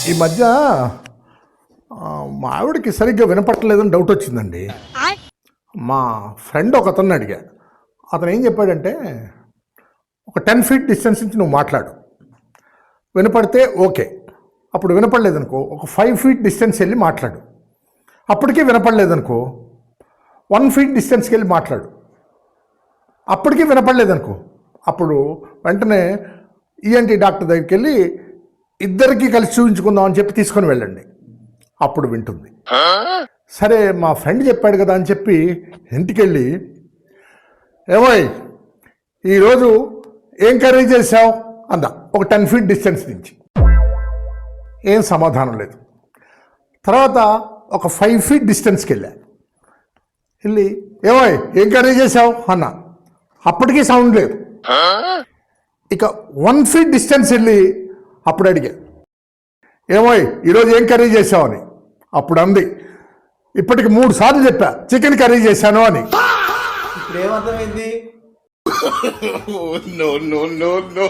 ఈ మధ్య మా ఆవిడకి సరిగ్గా వినపట్టలేదని డౌట్ వచ్చిందండి. మా ఫ్రెండ్ ఒక అతన్ని అడిగా. అతను ఏం చెప్పాడంటే, ఒక 10 feet డిస్టెన్స్ నుంచి నువ్వు మాట్లాడు, వినపడితే ఓకే. అప్పుడు వినపడలేదనుకో, ఒక 5 feet డిస్టెన్స్ వెళ్ళి మాట్లాడు. అప్పటికీ వినపడలేదనుకో, 1 feet డిస్టెన్స్కి వెళ్ళి మాట్లాడు. అప్పటికీ వినపడలేదనుకో, అప్పుడు వెంటనే ఈఎన్టీ డాక్టర్ దగ్గరికి వెళ్ళి ఇద్దరికీ కలిసి చూపించుకుందాం అని చెప్పి తీసుకొని వెళ్ళండి, అప్పుడు వింటుంది. సరే మా ఫ్రెండ్ చెప్పాడు కదా అని చెప్పి ఇంటికి వెళ్ళి, ఏమోయ్ ఈరోజు ఏం కర్రీ చేసావు అందా, ఒక 10 feet డిస్టెన్స్ నుంచి. ఏం సమాధానం లేదు. తర్వాత ఒక 5 feet డిస్టెన్స్కి వెళ్ళి, ఏమోయ్ ఏం కర్రీ చేసావు అన్నా, అప్పటికీ సౌండ్ లేదు. ఇక 1 feet డిస్టెన్స్ వెళ్ళి అప్పుడు అడిగా, ఏమోయ్ ఈరోజు ఏం కర్రీ చేసావు అని. అప్పుడు అంది, ఇప్పటికి 3 సార్లు చెప్పా చికెన్ కర్రీ చేశాను అని. ఇప్పుడు ఏమర్థమైంది? No, no, no, no.